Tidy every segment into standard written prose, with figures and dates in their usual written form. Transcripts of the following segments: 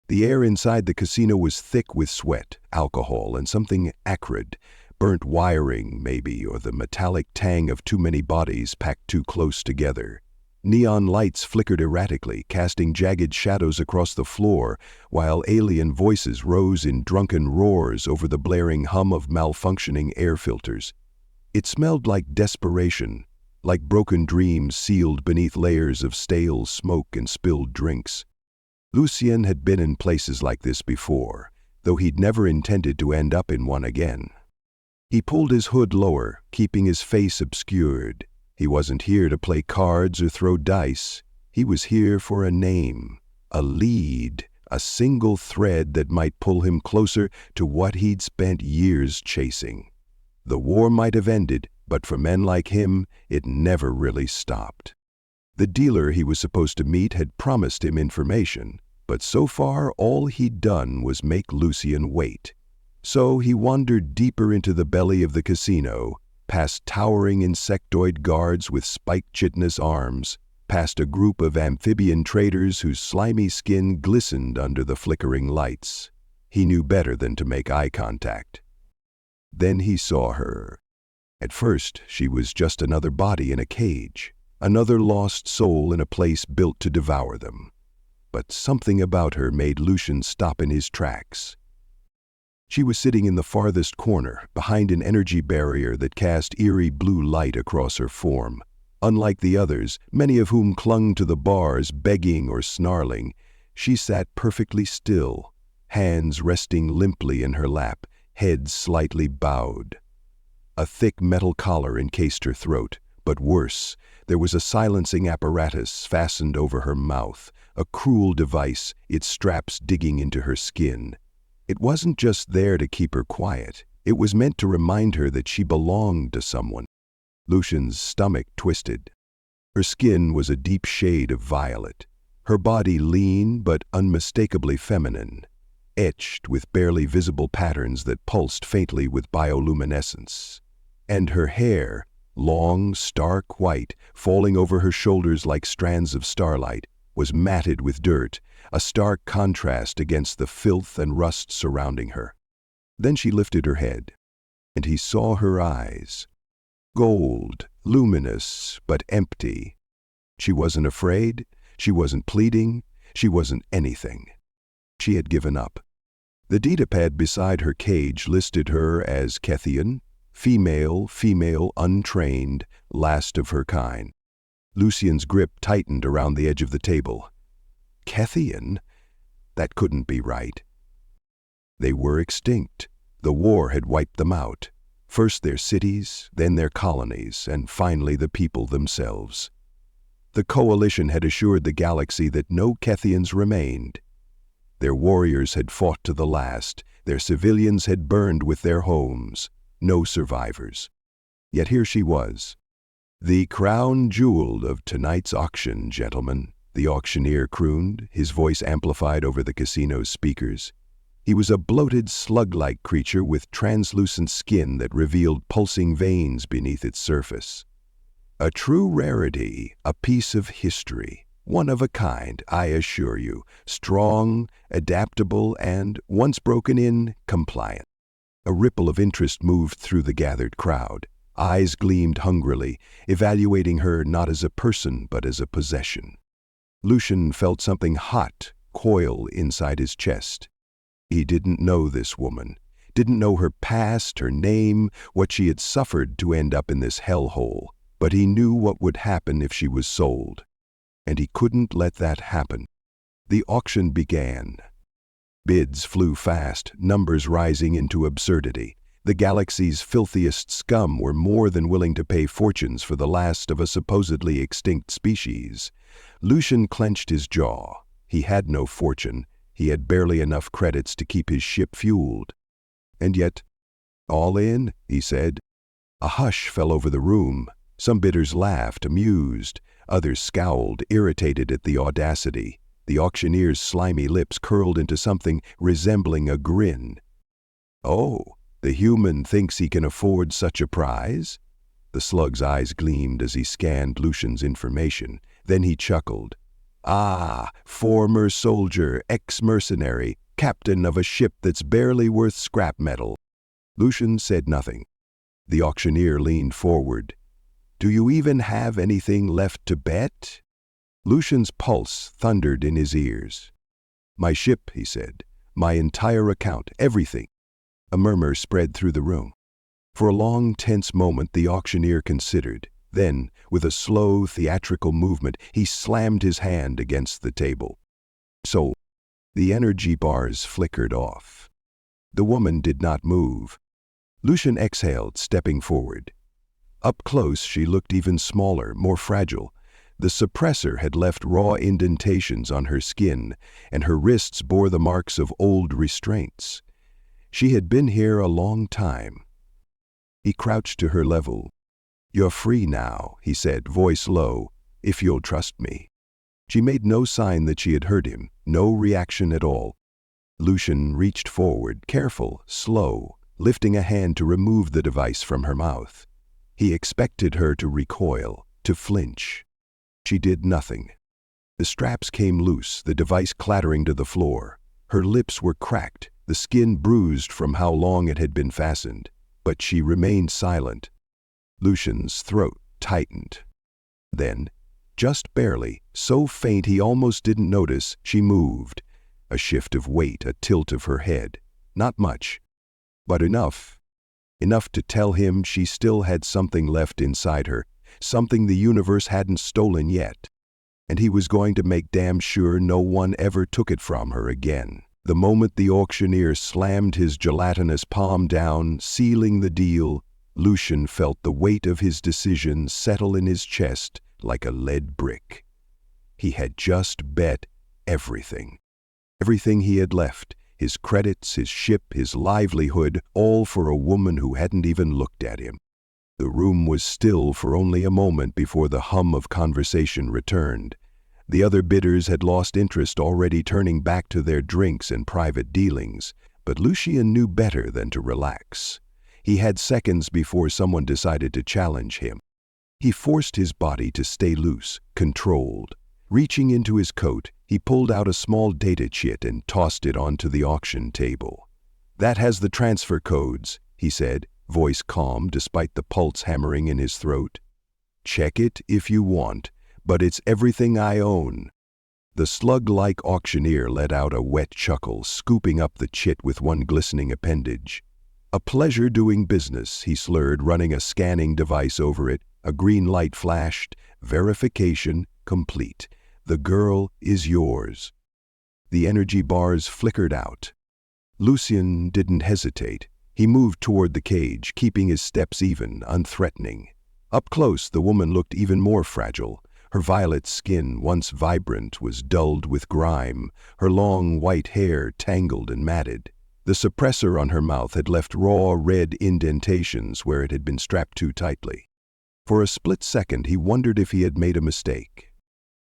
The air inside the casino was thick with sweat, alcohol, and something acrid. Burnt wiring, maybe, or the metallic tang of too many bodies packed too close together. Neon lights flickered erratically, casting jagged shadows across the floor, while alien voices rose in drunken roars over the blaring hum of malfunctioning air filters. It smelled like desperation, like broken dreams sealed beneath layers of stale smoke and spilled drinks. Lucien had been in places like this before, though he'd never intended to end up in one again. He pulled his hood lower, keeping his face obscured. He wasn't here to play cards or throw dice. He was here for a name, a lead, a single thread that might pull him closer to what he'd spent years chasing. The war might have ended, but for men like him, it never really stopped. The dealer he was supposed to meet had promised him information, but so far all he'd done was make Lucien wait. So he wandered deeper into the belly of the casino, past towering insectoid guards with spiked chitinous arms, past a group of amphibian traders whose slimy skin glistened under the flickering lights. He knew better than to make eye contact. Then he saw her. At first, she was just another body in a cage, another lost soul in a place built to devour them. But something about her made Lucien stop in his tracks. She was sitting in the farthest corner, behind an energy barrier that cast eerie blue light across her form. Unlike the others, many of whom clung to the bars, begging or snarling, she sat perfectly still, hands resting limply in her lap, head slightly bowed. A thick metal collar encased her throat, but worse, there was a silencing apparatus fastened over her mouth, a cruel device, its straps digging into her skin. It wasn't just there to keep her quiet. It was meant to remind her that she belonged to someone. Lucien's stomach twisted. Her skin was a deep shade of violet, her body lean but unmistakably feminine, etched with barely visible patterns that pulsed faintly with bioluminescence. And her hair, long, stark white, falling over her shoulders like strands of starlight, was matted with dirt, a stark contrast against the filth and rust surrounding her. Then she lifted her head, and he saw her eyes. Gold, luminous, but empty. She wasn't afraid, she wasn't pleading, she wasn't anything. She had given up. The datapad beside her cage listed her as Kethian, female, untrained, last of her kind. Lucien's grip tightened around the edge of the table. Kethian? That couldn't be right. They were extinct. The war had wiped them out. First their cities, then their colonies, and finally the people themselves. The coalition had assured the galaxy that no Kethians remained. Their warriors had fought to the last. Their civilians had burned with their homes. No survivors. Yet here she was. The crown jewel of tonight's auction, gentlemen, the auctioneer crooned, his voice amplified over the casino's speakers. He was a bloated, slug-like creature with translucent skin that revealed pulsing veins beneath its surface. A true rarity, a piece of history, one of a kind, I assure you, strong, adaptable, and, once broken in, compliant. A ripple of interest moved through the gathered crowd. Eyes gleamed hungrily, evaluating her not as a person but as a possession. Lucien felt something hot coil inside his chest. He didn't know this woman, didn't know her past, her name, what she had suffered to end up in this hellhole, but he knew what would happen if she was sold. And he couldn't let that happen. The auction began. Bids flew fast, numbers rising into absurdity. The galaxy's filthiest scum were more than willing to pay fortunes for the last of a supposedly extinct species. Lucien clenched his jaw. He had no fortune. He had barely enough credits to keep his ship fueled. And yet, all in, he said. A hush fell over the room. Some bidders laughed, amused. Others scowled, irritated at the audacity. The auctioneer's slimy lips curled into something resembling a grin. Oh, the human thinks he can afford such a prize? The slug's eyes gleamed as he scanned Lucien's information. Then he chuckled. Ah, former soldier, ex-mercenary, captain of a ship that's barely worth scrap metal. Lucian said nothing. The auctioneer leaned forward. Do you even have anything left to bet? Lucian's pulse thundered in his ears. My ship, he said. My entire account, everything. A murmur spread through the room. For a long, tense moment, the auctioneer considered. Then, with a slow, theatrical movement, he slammed his hand against the table. So, the energy bars flickered off. The woman did not move. Lucian exhaled, stepping forward. Up close, she looked even smaller, more fragile. The suppressor had left raw indentations on her skin, and her wrists bore the marks of old restraints. She had been here a long time. He crouched to her level. You're free now, he said, voice low, if you'll trust me. She made no sign that she had heard him, no reaction at all. Lucian reached forward, careful, slow, lifting a hand to remove the device from her mouth. He expected her to recoil, to flinch. She did nothing. The straps came loose, the device clattering to the floor. Her lips were cracked, the skin bruised from how long it had been fastened. But she remained silent. Lucian's throat tightened. Then, just barely, so faint he almost didn't notice, she moved. A shift of weight, a tilt of her head. Not much, but enough. Enough to tell him she still had something left inside her, something the universe hadn't stolen yet. And he was going to make damn sure no one ever took it from her again. The moment the auctioneer slammed his gelatinous palm down, sealing the deal, Lucian felt the weight of his decision settle in his chest like a lead brick. He had just bet everything. Everything he had left, his credits, his ship, his livelihood, all for a woman who hadn't even looked at him. The room was still for only a moment before the hum of conversation returned. The other bidders had lost interest, already turning back to their drinks and private dealings, but Lucian knew better than to relax. He had seconds before someone decided to challenge him. He forced his body to stay loose, controlled. Reaching into his coat, he pulled out a small data chit and tossed it onto the auction table. That has the transfer codes, he said, voice calm despite the pulse hammering in his throat. Check it if you want, but it's everything I own. The slug-like auctioneer let out a wet chuckle, scooping up the chit with one glistening appendage. A pleasure doing business, he slurred, running a scanning device over it. A green light flashed. Verification complete. The girl is yours. The energy bars flickered out. Lucian didn't hesitate. He moved toward the cage, keeping his steps even, unthreatening. Up close, the woman looked even more fragile. Her violet skin, once vibrant, was dulled with grime, her long white hair tangled and matted. The suppressor on her mouth had left raw red indentations where it had been strapped too tightly. For a split second, he wondered if he had made a mistake.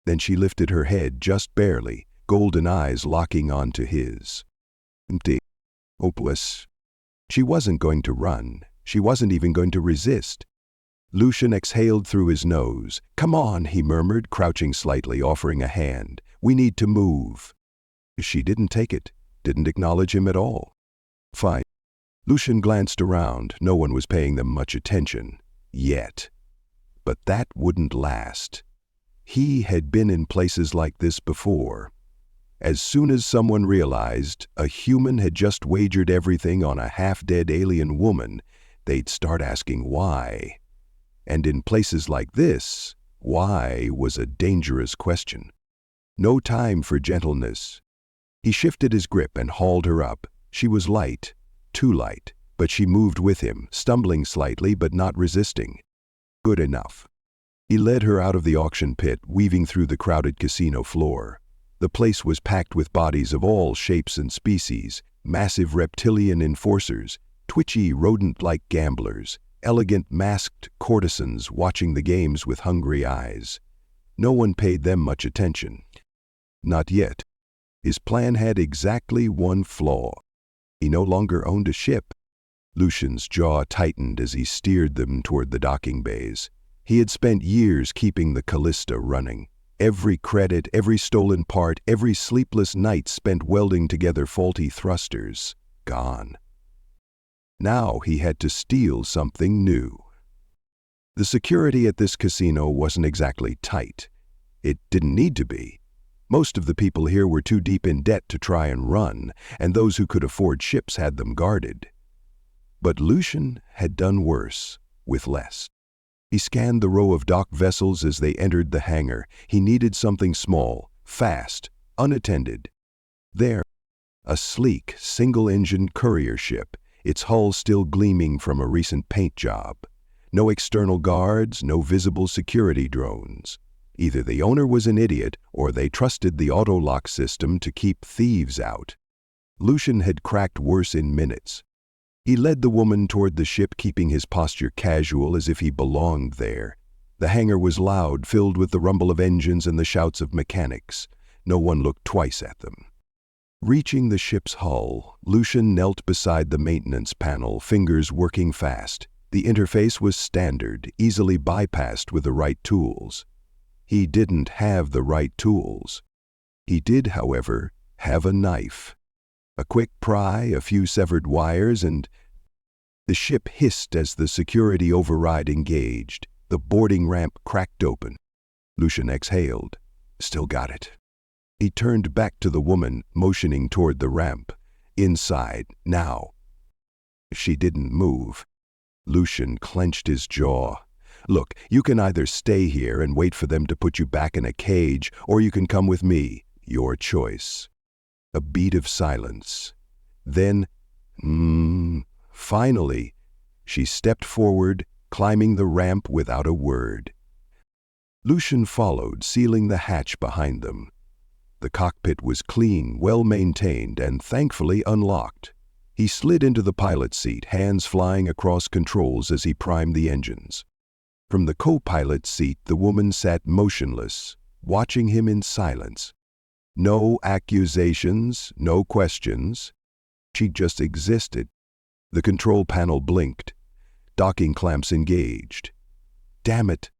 Then she lifted her head just barely, golden eyes locking onto his. Empty. Hopeless. She wasn't going to run. She wasn't even going to resist. Lucian exhaled through his nose. Come on, he murmured, crouching slightly, offering a hand. We need to move. She didn't take it, didn't acknowledge him at all. Fine. Lucian glanced around. No one was paying them much attention. Yet. But that wouldn't last. He had been in places like this before. As soon as someone realized a human had just wagered everything on a half-dead alien woman, they'd start asking why. And in places like this, why was a dangerous question. No time for gentleness. He shifted his grip and hauled her up. She was light, too light, but she moved with him, stumbling slightly but not resisting. Good enough. He led her out of the auction pit, weaving through the crowded casino floor. The place was packed with bodies of all shapes and species, massive reptilian enforcers, twitchy rodent-like gamblers, elegant masked courtesans watching the games with hungry eyes. No one paid them much attention. Not yet. His plan had exactly one flaw. He no longer owned a ship. Lucian's jaw tightened as he steered them toward the docking bays. He had spent years keeping the Callista running. Every credit, every stolen part, every sleepless night spent welding together faulty thrusters, gone. Now he had to steal something new. The security at this casino wasn't exactly tight. It didn't need to be. Most of the people here were too deep in debt to try and run, and those who could afford ships had them guarded. But Lucian had done worse, with less. He scanned the row of dock vessels as they entered the hangar. He needed something small, fast, unattended. There, a sleek, single-engine courier ship, its hull still gleaming from a recent paint job. No external guards, no visible security drones. Either the owner was an idiot, or they trusted the auto-lock system to keep thieves out. Lucian had cracked worse in minutes. He led the woman toward the ship, keeping his posture casual as if he belonged there. The hangar was loud, filled with the rumble of engines and the shouts of mechanics. No one looked twice at them. Reaching the ship's hull, Lucian knelt beside the maintenance panel, fingers working fast. The interface was standard, easily bypassed with the right tools. He didn't have the right tools. He did, however, have a knife. A quick pry, a few severed wires, and the ship hissed as the security override engaged. The boarding ramp cracked open. Lucian exhaled. Still got it. He turned back to the woman, motioning toward the ramp. Inside, now. She didn't move. Lucian clenched his jaw. Look, you can either stay here and wait for them to put you back in a cage, or you can come with me. Your choice. A beat of silence. Then, finally, she stepped forward, climbing the ramp without a word. Lucian followed, sealing the hatch behind them. The cockpit was clean, well-maintained, and thankfully unlocked. He slid into the pilot's seat, hands flying across controls as he primed the engines. From the co-pilot's seat, the woman sat motionless, watching him in silence. No accusations, no questions. She just existed. The control panel blinked. Docking clamps engaged. Damn it!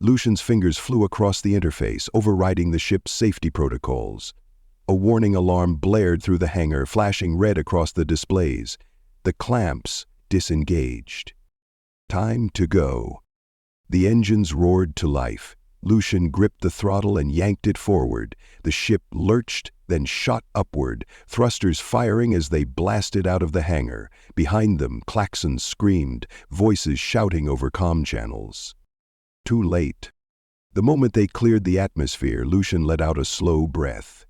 Lucian's fingers flew across the interface, overriding the ship's safety protocols. A warning alarm blared through the hangar, flashing red across the displays. The clamps disengaged. Time to go. The engines roared to life. Lucian gripped the throttle and yanked it forward. The ship lurched, then shot upward, thrusters firing as they blasted out of the hangar. Behind them, klaxons screamed, voices shouting over comm channels. Too late. The moment they cleared the atmosphere, Lucian let out a slow breath.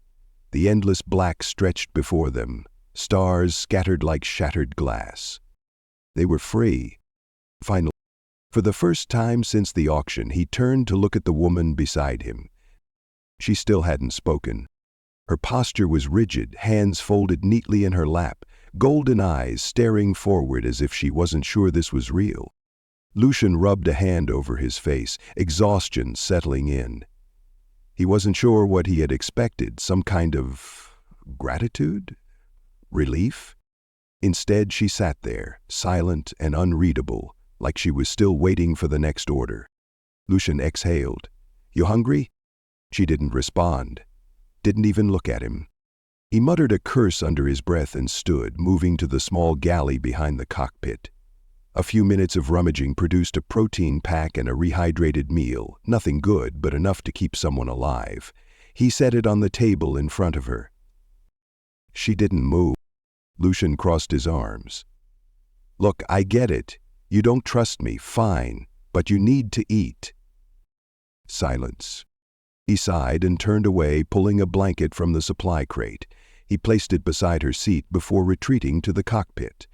The endless black stretched before them, stars scattered like shattered glass. They were free. Finally, for the first time since the auction, he turned to look at the woman beside him. She still hadn't spoken. Her posture was rigid, hands folded neatly in her lap, golden eyes staring forward as if she wasn't sure this was real. Lucian rubbed a hand over his face, exhaustion settling in. He wasn't sure what he had expected, some kind of gratitude? Relief? Instead, she sat there, silent and unreadable, like she was still waiting for the next order. Lucian exhaled. You hungry? She didn't respond. Didn't even look at him. He muttered a curse under his breath and stood, moving to the small galley behind the cockpit. A few minutes of rummaging produced a protein pack and a rehydrated meal, nothing good, but enough to keep someone alive. He set it on the table in front of her. She didn't move. Lucian crossed his arms. Look, I get it. You don't trust me, fine, but you need to eat. Silence. He sighed and turned away, pulling a blanket from the supply crate. He placed it beside her seat before retreating to the cockpit.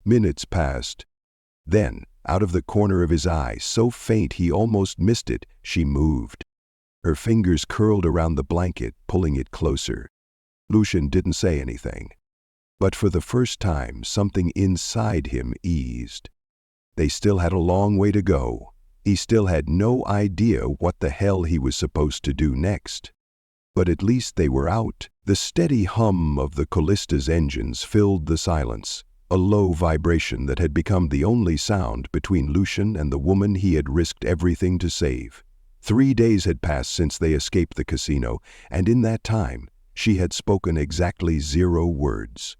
Minutes passed. Then, out of the corner of his eye, so faint he almost missed it, she moved. Her fingers curled around the blanket, pulling it closer. Lucian didn't say anything. But for the first time, something inside him eased. They still had a long way to go. He still had no idea what the hell he was supposed to do next. But at least they were out. The steady hum of the Callista's engines filled the silence, a low vibration that had become the only sound between Lucian and the woman he had risked everything to save. 3 days had passed since they escaped the casino, and in that time, she had spoken exactly 0 words.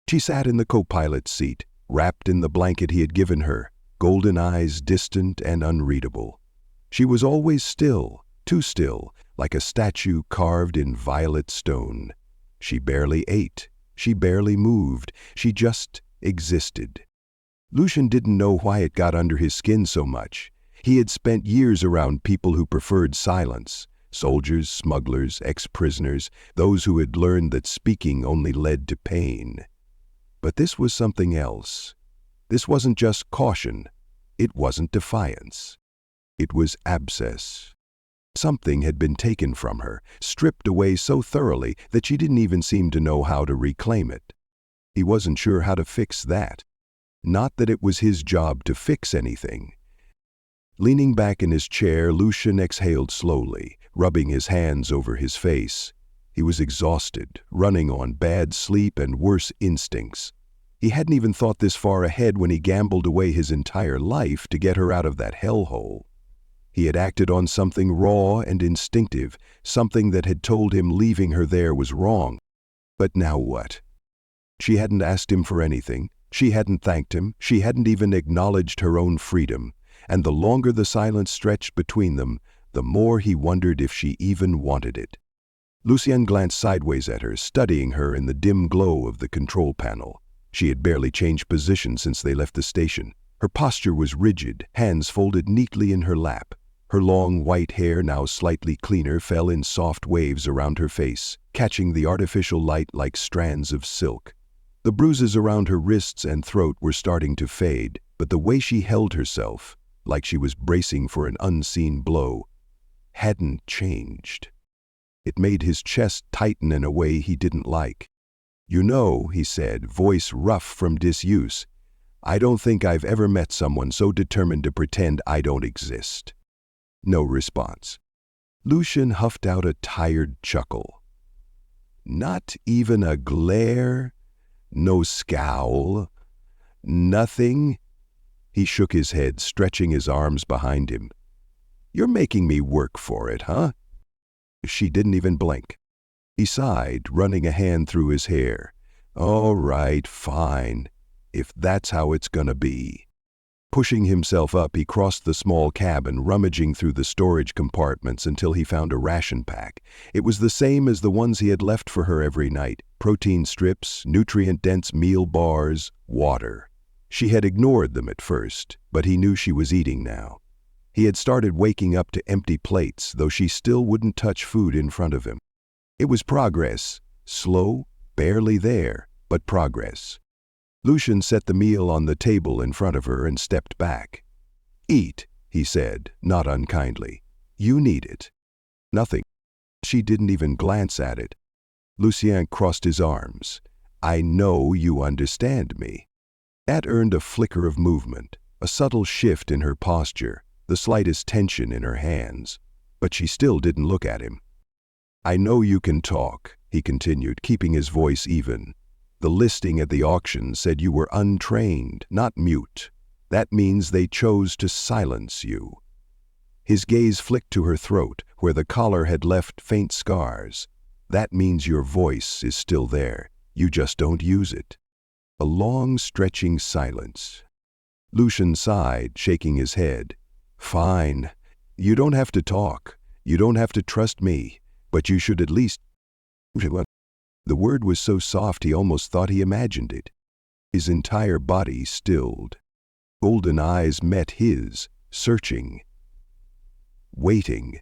She sat in the co-pilot's seat, wrapped in the blanket he had given her, golden eyes distant and unreadable. She was always still, too still, like a statue carved in violet stone. She barely ate, she barely moved, she just existed. Lucian didn't know why it got under his skin so much. He had spent years around people who preferred silence, soldiers, smugglers, ex-prisoners, those who had learned that speaking only led to pain. But this was something else. This wasn't just caution. It wasn't defiance. It was abscess. Something had been taken from her, stripped away so thoroughly that she didn't even seem to know how to reclaim it. He wasn't sure how to fix that. Not that it was his job to fix anything. Leaning back in his chair, Lucian exhaled slowly, rubbing his hands over his face. He was exhausted, running on bad sleep and worse instincts. He hadn't even thought this far ahead when he gambled away his entire life to get her out of that hellhole. He had acted on something raw and instinctive, something that had told him leaving her there was wrong. But now what? She hadn't asked him for anything. She hadn't thanked him. She hadn't even acknowledged her own freedom. And the longer the silence stretched between them, the more he wondered if she even wanted it. Lucien glanced sideways at her, studying her in the dim glow of the control panel. She had barely changed position since they left the station. Her posture was rigid, hands folded neatly in her lap. Her long white hair, now slightly cleaner, fell in soft waves around her face, catching the artificial light like strands of silk. The bruises around her wrists and throat were starting to fade, but the way she held herself, like she was bracing for an unseen blow, hadn't changed. It made his chest tighten in a way he didn't like. "You know," he said, voice rough from disuse, "I don't think I've ever met someone so determined to pretend I don't exist." No response. Lucian huffed out a tired chuckle. Not even a glare? No scowl? Nothing? He shook his head, stretching his arms behind him. "You're making me work for it, huh?" She didn't even blink. He sighed, running a hand through his hair. "All right, fine, if that's how it's gonna be." Pushing himself up, he crossed the small cabin, rummaging through the storage compartments until he found a ration pack. It was the same as the ones he had left for her every night: protein strips, nutrient-dense meal bars, water. She had ignored them at first, but he knew she was eating now. He had started waking up to empty plates, though she still wouldn't touch food in front of him. It was progress, slow, barely there, but progress. Lucian set the meal on the table in front of her and stepped back. "Eat," he said, not unkindly. "You need it." Nothing. She didn't even glance at it. Lucien crossed his arms. "I know you understand me." That earned a flicker of movement, a subtle shift in her posture, the slightest tension in her hands. But she still didn't look at him. "I know you can talk," he continued, keeping his voice even. "The listing at the auction said you were untrained, not mute. That means they chose to silence you." His gaze flicked to her throat, where the collar had left faint scars. "That means your voice is still there. You just don't use it." A long, stretching silence. Lucian sighed, shaking his head. "Fine. You don't have to talk. You don't have to trust me. But you should at least..." The word was so soft he almost thought he imagined it. His entire body stilled. Golden eyes met his, searching, waiting.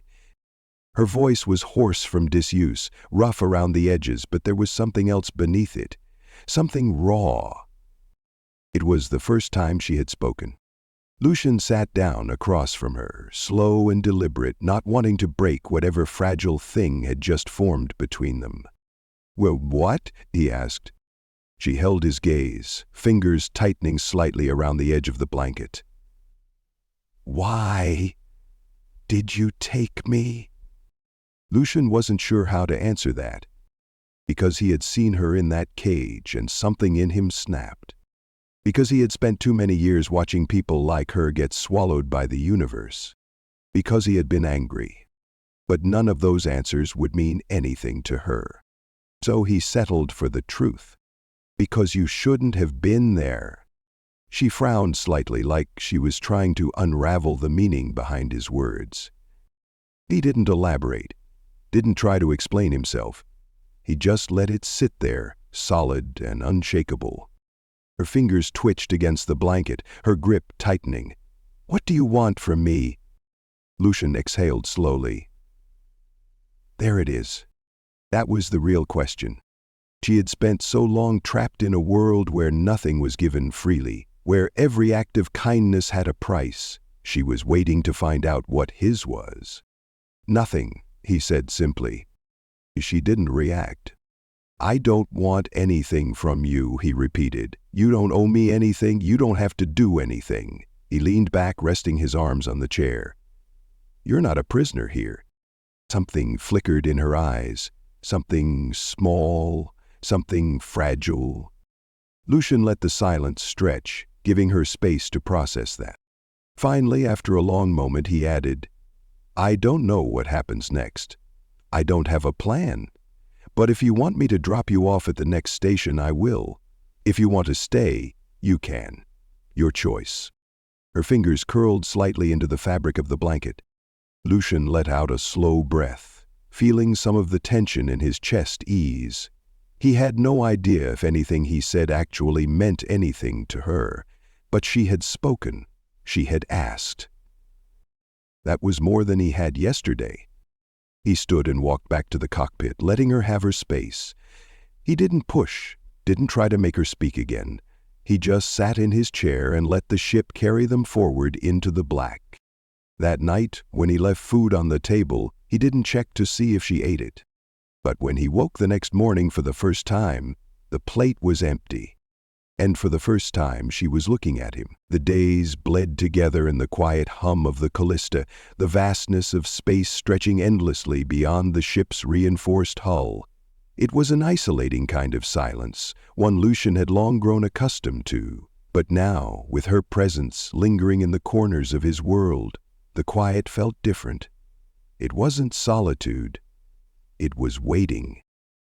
Her voice was hoarse from disuse, rough around the edges, but there was something else beneath it, something raw. It was the first time she had spoken. Lucian sat down across from her, slow and deliberate, not wanting to break whatever fragile thing had just formed between them. "Well, what?" he asked. She held his gaze, fingers tightening slightly around the edge of the blanket. "Why did you take me?" Lucian wasn't sure how to answer that, because he had seen her in that cage and something in him snapped. Because he had spent too many years watching people like her get swallowed by the universe. because he had been angry. But none of those answers would mean anything to her. So he settled for the truth. Because you shouldn't have been there. She frowned slightly, like she was trying to unravel the meaning behind his words. He didn't elaborate, didn't try to explain himself. He just let it sit there, solid and unshakable. Her fingers twitched against the blanket, her grip tightening. "What do you want from me?" Lucian exhaled slowly. There it is. That was the real question. She had spent so long trapped in a world where nothing was given freely, where every act of kindness had a price. She was waiting to find out what his was. "Nothing," he said simply. She didn't react. "I don't want anything from you," he repeated. "You don't owe me anything. You don't have to do anything." He leaned back, resting his arms on the chair. "You're not a prisoner here." Something flickered in her eyes. Something small, something fragile. Lucian let the silence stretch, giving her space to process that. Finally, after a long moment, he added, "I don't know what happens next. I don't have a plan. But if you want me to drop you off at the next station, I will. If you want to stay, you can. Your choice." Her fingers curled slightly into the fabric of the blanket. Lucian let out a slow breath, feeling some of the tension in his chest ease. He had no idea if anything he said actually meant anything to her, but she had spoken. She had asked. That was more than he had yesterday. He stood and walked back to the cockpit, letting her have her space. He didn't push, didn't try to make her speak again. He just sat in his chair and let the ship carry them forward into the black. That night, when he left food on the table, he didn't check to see if she ate it. But when he woke the next morning for the first time, the plate was empty. And for the first time, she was looking at him. The days bled together in the quiet hum of the Callista, the vastness of space stretching endlessly beyond the ship's reinforced hull. It was an isolating kind of silence, one Lucian had long grown accustomed to. But now, with her presence lingering in the corners of his world, the quiet felt different. It wasn't solitude. It was waiting.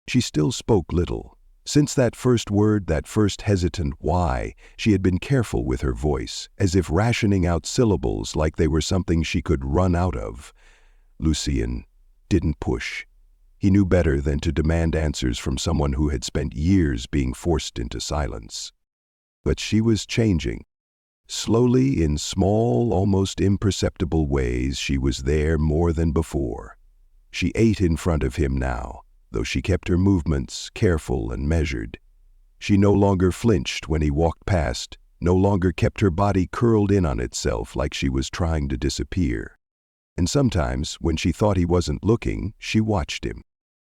She still spoke little. Since that first word, that first hesitant why, she had been careful with her voice, as if rationing out syllables like they were something she could run out of. Lucian didn't push. He knew better than to demand answers from someone who had spent years being forced into silence. But she was changing. Slowly, in small, almost imperceptible ways, she was there more than before. She ate in front of him now, though she kept her movements careful and measured. She no longer flinched when he walked past, no longer kept her body curled in on itself like she was trying to disappear. And sometimes, when she thought he wasn't looking, she watched him.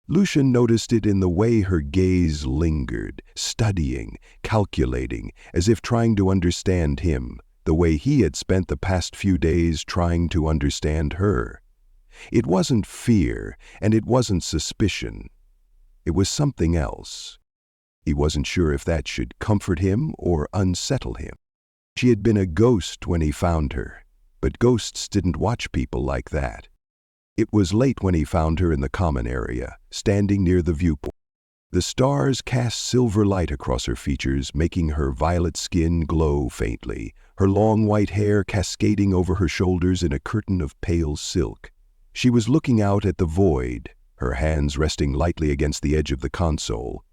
Lucian noticed it in the way her gaze lingered, studying, calculating, as if trying to understand him, the way he had spent the past few days trying to understand her. It wasn't fear, and it wasn't suspicion. It was something else. He wasn't sure if that should comfort him or unsettle him. She had been a ghost when he found her, but ghosts didn't watch people like that. It was late when he found her in the common area, standing near the viewport. The stars cast silver light across her features, making her violet skin glow faintly, her long white hair cascading over her shoulders in a curtain of pale silk. She was looking out at the void, her hands resting lightly against the edge of the console.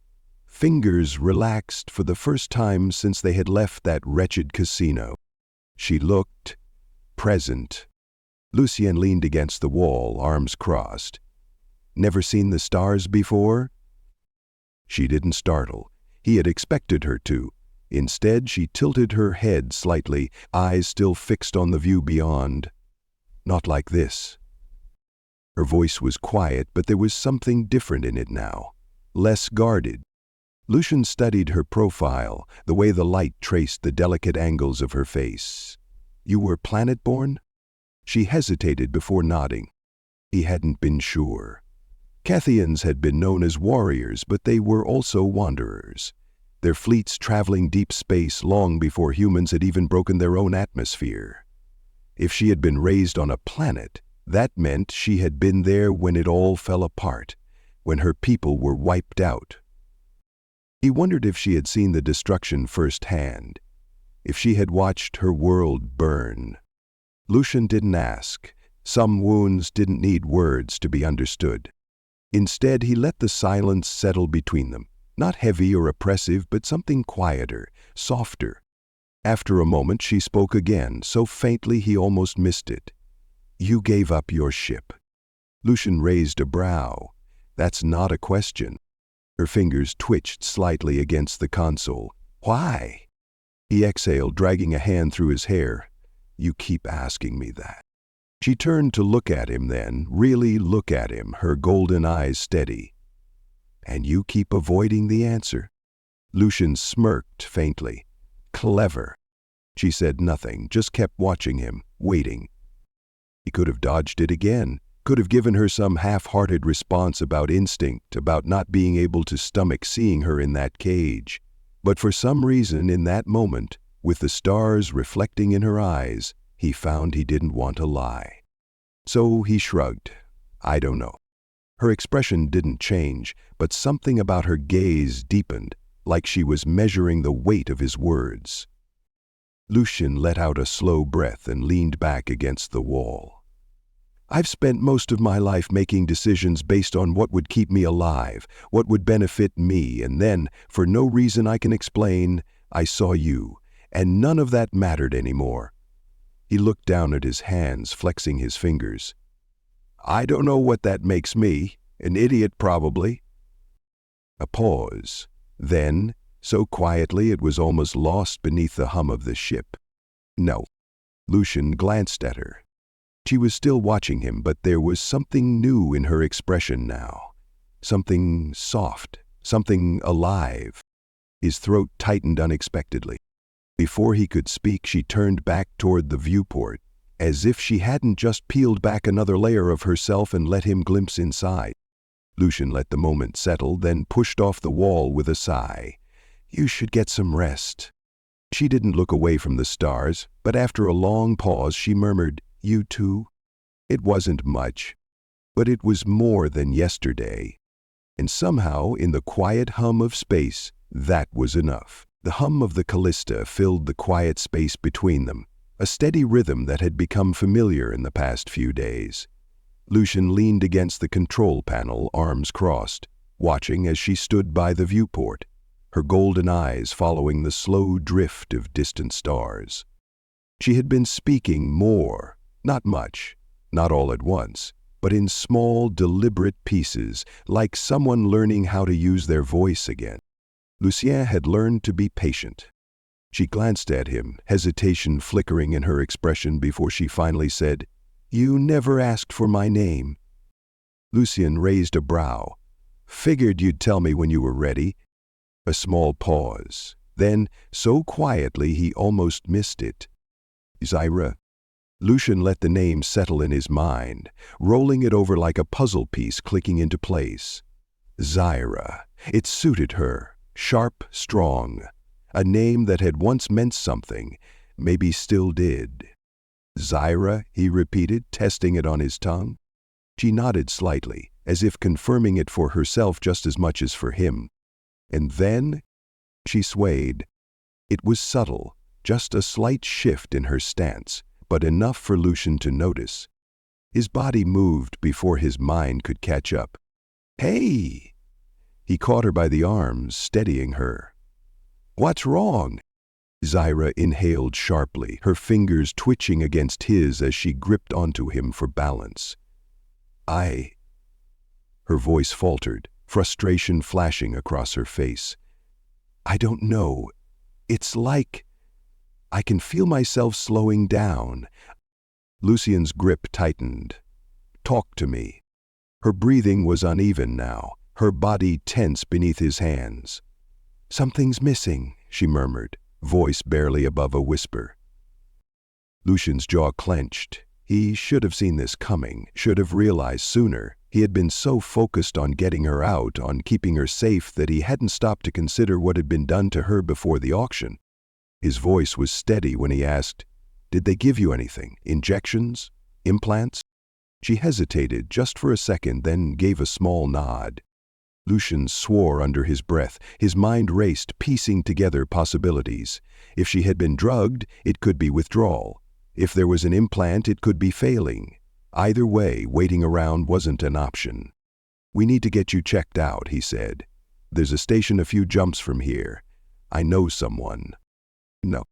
Fingers relaxed for the first time since they had left that wretched casino. She looked present. Lucian leaned against the wall, arms crossed. "Never seen the stars before?" She didn't startle. He had expected her to. Instead, she tilted her head slightly, eyes still fixed on the view beyond. "Not like this." Her voice was quiet, but there was something different in it now, less guarded. Lucian studied her profile, the way the light traced the delicate angles of her face. "You were planet-born?" She hesitated before nodding. He hadn't been sure. Cathians had been known as warriors, but they were also wanderers, their fleets traveling deep space long before humans had even broken their own atmosphere. If she had been raised on a planet, that meant she had been there when it all fell apart, when her people were wiped out. He wondered if she had seen the destruction firsthand, if she had watched her world burn. Lucian didn't ask. Some wounds didn't need words to be understood. Instead, he let the silence settle between them, not heavy or oppressive, but something quieter, softer. After a moment, she spoke again, so faintly he almost missed it. "You gave up your ship." Lucian raised a brow. "That's not a question." Her fingers twitched slightly against the console. "Why?" He exhaled, dragging a hand through his hair. "You keep asking me that." She turned to look at him then, really look at him, her golden eyes steady. "And you keep avoiding the answer." Lucian smirked faintly. "Clever." She said nothing, just kept watching him, waiting. He could have dodged it again, could have given her some half-hearted response about instinct, about not being able to stomach seeing her in that cage. But for some reason in that moment, with the stars reflecting in her eyes, he found he didn't want to lie. So he shrugged. "I don't know." Her expression didn't change, but something about her gaze deepened, like she was measuring the weight of his words. Lucian let out a slow breath and leaned back against the wall. "I've spent most of my life making decisions based on what would keep me alive, what would benefit me, and then, for no reason I can explain, I saw you, and none of that mattered anymore." He looked down at his hands, flexing his fingers. "I don't know what that makes me. An idiot, probably." A pause. Then, so quietly it was almost lost beneath the hum of the ship. "No." Lucian glanced at her. She was still watching him, but there was something new in her expression now. Something soft, something alive. His throat tightened unexpectedly. Before he could speak, she turned back toward the viewport, as if she hadn't just peeled back another layer of herself and let him glimpse inside. Lucian let the moment settle, then pushed off the wall with a sigh. "You should get some rest." She didn't look away from the stars, but after a long pause she murmured, "You too?" It wasn't much, but it was more than yesterday. And somehow, in the quiet hum of space, that was enough. The hum of the Callista filled the quiet space between them, a steady rhythm that had become familiar in the past few days. Lucian leaned against the control panel, arms crossed, watching as she stood by the viewport, her golden eyes following the slow drift of distant stars. She had been speaking more, not much, not all at once, but in small, deliberate pieces, like someone learning how to use their voice again. Lucien had learned to be patient. She glanced at him, hesitation flickering in her expression before she finally said, "You never asked for my name." Lucien raised a brow. "Figured you'd tell me when you were ready." A small pause. Then, so quietly he almost missed it. "Zyra." Lucian let the name settle in his mind, rolling it over like a puzzle piece clicking into place. Zyra. It suited her. Sharp, strong. A name that had once meant something, maybe still did. "Zyra," he repeated, testing it on his tongue. She nodded slightly, as if confirming it for herself just as much as for him. And then she swayed. It was subtle, just a slight shift in her stance, but enough for Lucian to notice. His body moved before his mind could catch up. "Hey!" He caught her by the arms, steadying her. "What's wrong?" Zyra inhaled sharply, her fingers twitching against his as she gripped onto him for balance. Her voice faltered, frustration flashing across her face. "I don't know. It's like I can feel myself slowing down." Lucian's grip tightened. "Talk to me." Her breathing was uneven now, her body tense beneath his hands. "Something's missing," she murmured, voice barely above a whisper. Lucian's jaw clenched. He should have seen this coming, should have realized sooner. He had been so focused on getting her out, on keeping her safe, that he hadn't stopped to consider what had been done to her before the auction. His voice was steady when he asked, Did they give you anything? Injections? Implants? She hesitated just for a second, then gave a small nod. Lucian swore under his breath. His mind raced, piecing together possibilities. If she had been drugged, it could be withdrawal. If there was an implant, it could be failing. Either way, waiting around wasn't an option. "We need to get you checked out," he said. "There's a station a few jumps from here. I know someone." "No."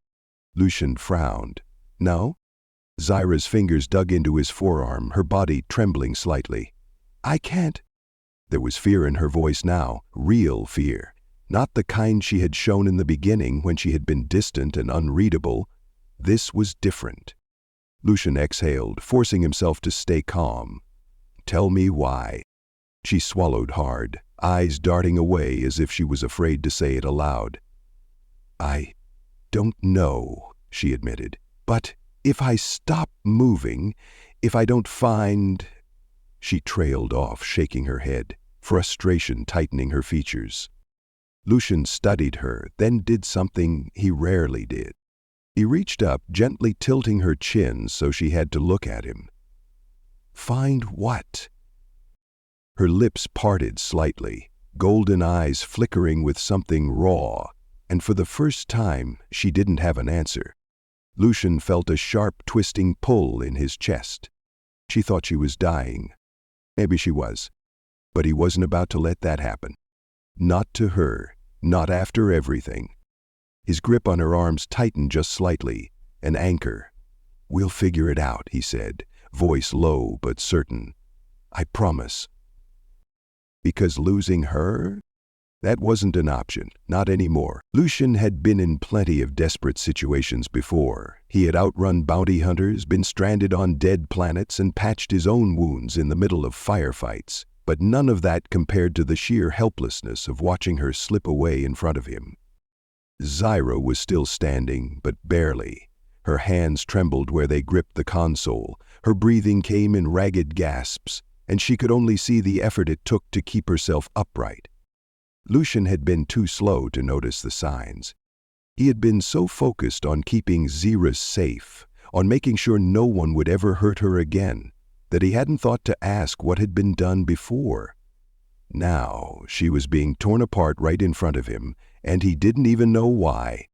Lucian frowned. "No?" Zyra's fingers dug into his forearm, her body trembling slightly. "I can't." There was fear in her voice now, real fear. Not the kind she had shown in the beginning when she had been distant and unreadable. This was different. Lucian exhaled, forcing himself to stay calm. "Tell me why." She swallowed hard, eyes darting away as if she was afraid to say it aloud. "I don't know," she admitted. "But if I stop moving, if I don't find—" She trailed off, shaking her head, frustration tightening her features. Lucian studied her, then did something he rarely did. He reached up, gently tilting her chin so she had to look at him. "Find what?" Her lips parted slightly, golden eyes flickering with something raw, and for the first time she didn't have an answer. Lucian felt a sharp, twisting pull in his chest. She thought she was dying. Maybe she was. But he wasn't about to let that happen. Not to her, not after everything. His grip on her arms tightened just slightly, an anchor. "We'll figure it out," he said, voice low but certain. "I promise." Because losing her? That wasn't an option, not anymore. Lucian had been in plenty of desperate situations before. He had outrun bounty hunters, been stranded on dead planets, and patched his own wounds in the middle of firefights. But none of that compared to the sheer helplessness of watching her slip away in front of him. Zyra was still standing, but barely. Her hands trembled where they gripped the console. Her breathing came in ragged gasps, and she could only see the effort it took to keep herself upright. Lucian had been too slow to notice the signs. He had been so focused on keeping Zyra safe, on making sure no one would ever hurt her again, that he hadn't thought to ask what had been done before. Now she was being torn apart right in front of him, and he didn't even know why.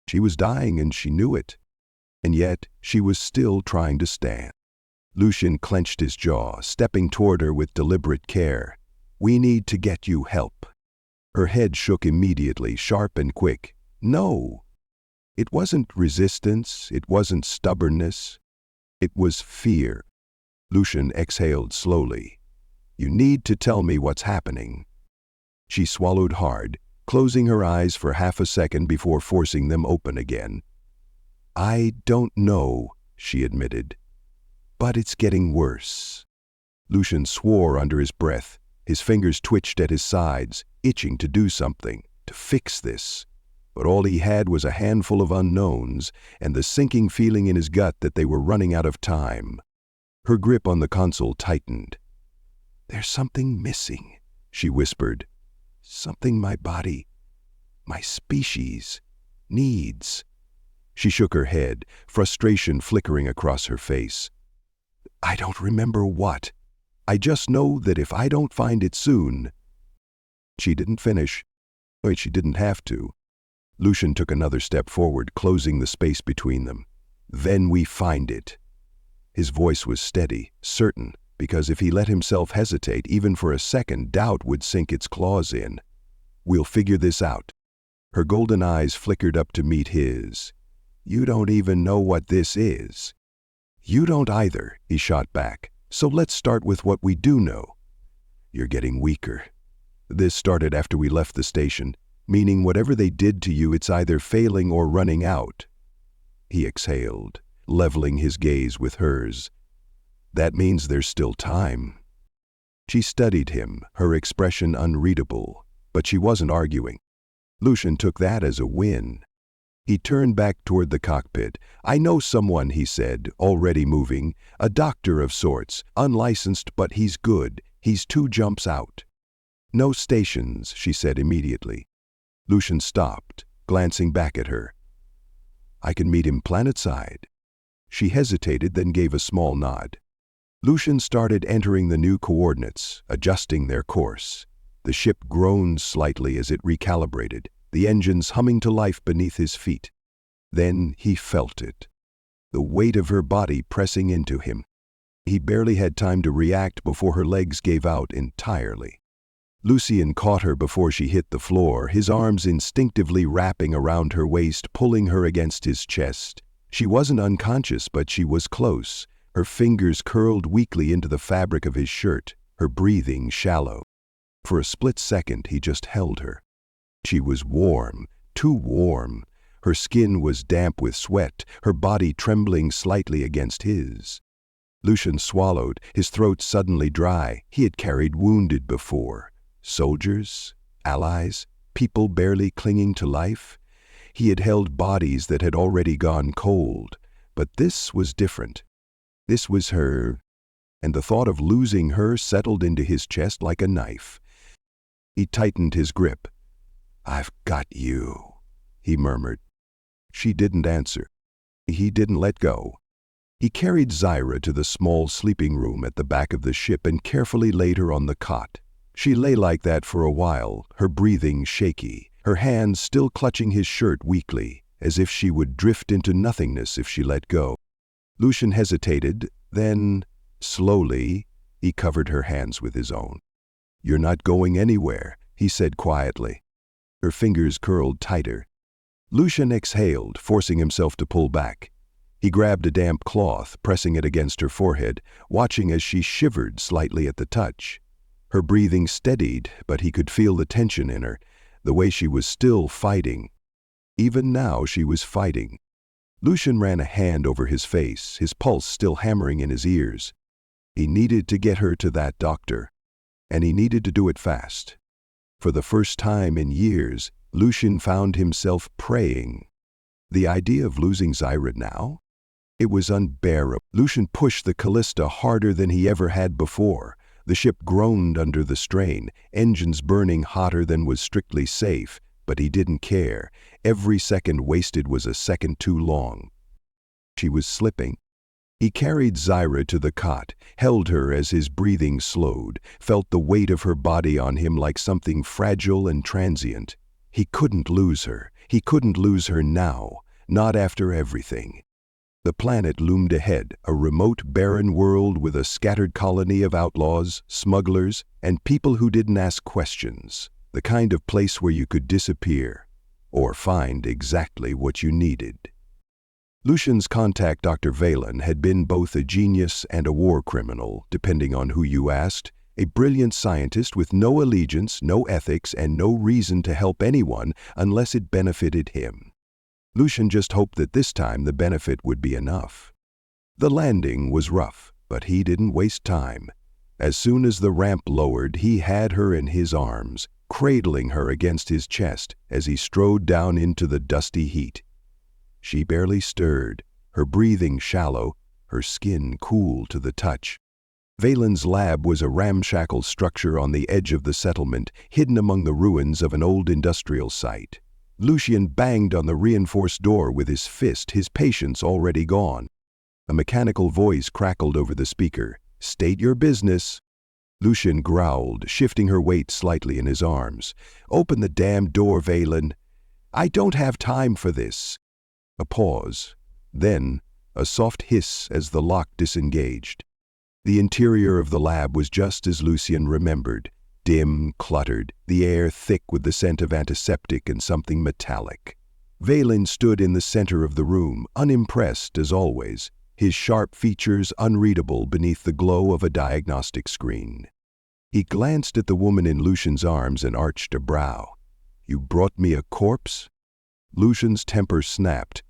She was dying and she knew it. And yet she was still trying to stand. Lucian clenched his jaw, stepping toward her with deliberate care. "We need to get you help." Her head shook immediately, sharp and quick. No. It wasn't resistance, it wasn't stubbornness. It was fear. Lucian exhaled slowly. "You need to tell me what's happening." She swallowed hard, closing her eyes for half a second before forcing them open again. "I don't know," she admitted. "But it's getting worse." Lucian swore under his breath. His fingers twitched at his sides, itching to do something, to fix this. But all he had was a handful of unknowns and the sinking feeling in his gut that they were running out of time. Her grip on the console tightened. "There's something missing," she whispered. "Something my body, my species, needs." She shook her head, frustration flickering across her face. "I don't remember what. I just know that if I don't find it soon—" She didn't finish. Wait, she didn't have to. Lucian took another step forward, closing the space between them. "Then we find it." His voice was steady, certain, because if he let himself hesitate even for a second, doubt would sink its claws in. "We'll figure this out." Her golden eyes flickered up to meet his. "You don't even know what this is." "You don't either," he shot back. "So let's start with what we do know." "You're getting weaker." "This started after we left the station, meaning whatever they did to you, it's either failing or running out." He exhaled, leveling his gaze with hers. "That means there's still time." She studied him, her expression unreadable, but she wasn't arguing. Lucian took that as a win. He turned back toward the cockpit. "I know someone," he said, already moving. "A doctor of sorts, unlicensed, but he's good. He's 2 jumps out." "No stations," she said immediately. Lucian stopped, glancing back at her. "I can meet him planetside." She hesitated, then gave a small nod. Lucian started entering the new coordinates, adjusting their course. The ship groaned slightly as it recalibrated, the engines humming to life beneath his feet. Then he felt it. The weight of her body pressing into him. He barely had time to react before her legs gave out entirely. Lucian caught her before she hit the floor, his arms instinctively wrapping around her waist, pulling her against his chest. She wasn't unconscious, but she was close. Her fingers curled weakly into the fabric of his shirt, her breathing shallow. For a split second, he just held her. She was warm, too warm. Her skin was damp with sweat, her body trembling slightly against his. Lucian swallowed, his throat suddenly dry. He had carried wounded before. Soldiers, allies, people barely clinging to life. He had held bodies that had already gone cold. But this was different. This was her, and the thought of losing her settled into his chest like a knife. He tightened his grip. "I've got you," he murmured. She didn't answer. He didn't let go. He carried Zyra to the small sleeping room at the back of the ship and carefully laid her on the cot. She lay like that for a while, her breathing shaky, her hands still clutching his shirt weakly, as if she would drift into nothingness if she let go. Lucian hesitated, then, slowly, he covered her hands with his own. "You're not going anywhere," he said quietly. Her fingers curled tighter. Lucian exhaled, forcing himself to pull back. He grabbed a damp cloth, pressing it against her forehead, watching as she shivered slightly at the touch. Her breathing steadied, but he could feel the tension in her, the way she was still fighting. Even now she was fighting. Lucian ran a hand over his face, his pulse still hammering in his ears. He needed to get her to that doctor, and he needed to do it fast. For the first time in years, Lucian found himself praying. The idea of losing Zyra now? It was unbearable. Lucian pushed the Callista harder than he ever had before. The ship groaned under the strain, engines burning hotter than was strictly safe, but he didn't care. Every second wasted was a second too long. She was slipping. He carried Zyra to the cot, held her as his breathing slowed, felt the weight of her body on him like something fragile and transient. He couldn't lose her. He couldn't lose her now, not after everything. The planet loomed ahead, a remote, barren world with a scattered colony of outlaws, smugglers, and people who didn't ask questions. The kind of place where you could disappear, or find exactly what you needed. Lucian's contact, Dr. Valen, had been both a genius and a war criminal, depending on who you asked, a brilliant scientist with no allegiance, no ethics, and no reason to help anyone unless it benefited him. Lucian just hoped that this time the benefit would be enough. The landing was rough, but he didn't waste time. As soon as the ramp lowered, he had her in his arms, cradling her against his chest as he strode down into the dusty heat. She barely stirred, her breathing shallow, her skin cool to the touch. Valen's lab was a ramshackle structure on the edge of the settlement, hidden among the ruins of an old industrial site. Lucian banged on the reinforced door with his fist, his patience already gone. A mechanical voice crackled over the speaker. "State your business." Lucian growled, shifting her weight slightly in his arms. "Open the damn door, Valen." "I don't have time for this." A pause. Then, a soft hiss as the lock disengaged. The interior of the lab was just as Lucian remembered. Dim, cluttered, the air thick with the scent of antiseptic and something metallic. Valen stood in the center of the room, unimpressed as always, his sharp features unreadable beneath the glow of a diagnostic screen. He glanced at the woman in Lucian's arms and arched a brow. "You brought me a corpse?" Lucian's temper snapped.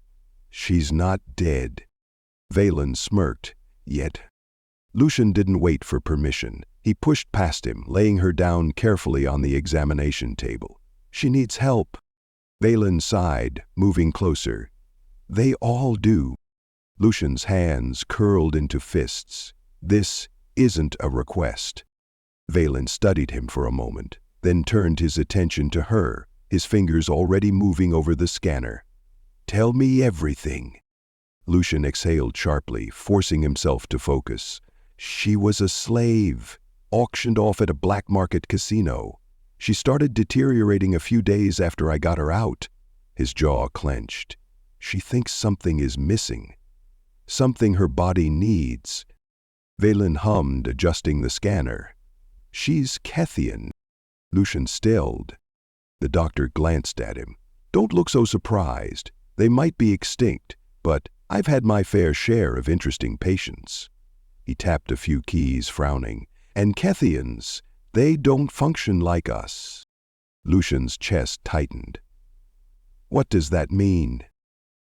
"She's not dead." Valen smirked. "Yet." Lucian didn't wait for permission. He pushed past him, laying her down carefully on the examination table. "She needs help." Valen sighed, moving closer. "They all do." Lucian's hands curled into fists. "This isn't a request." Valen studied him for a moment, then turned his attention to her, his fingers already moving over the scanner. "Tell me everything." Lucian exhaled sharply, forcing himself to focus. She was a slave, auctioned off at a black market casino. She started deteriorating a few days after I got her out. His jaw clenched. She thinks something is missing. Something her body needs. Valen hummed, adjusting the scanner. She's Kethian. Lucian stilled. The doctor glanced at him. Don't look so surprised. They might be extinct, but I've had my fair share of interesting patients. He tapped a few keys, frowning. And Kethians, they don't function like us. Lucian's chest tightened. What does that mean?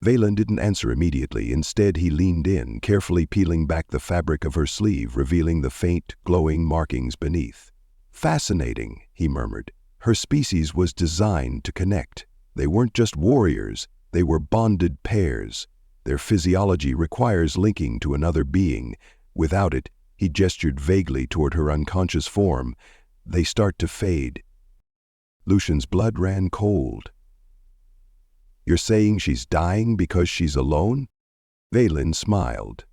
Valen didn't answer immediately. Instead, he leaned in, carefully peeling back the fabric of her sleeve, revealing the faint, glowing markings beneath. Fascinating, he murmured. Her species was designed to connect. They weren't just warriors, they were bonded pairs. Their physiology requires linking to another being. Without it, he gestured vaguely toward her unconscious form, they start to fade. Lucian's blood ran cold. You're saying she's dying because she's alone? Valen smiled.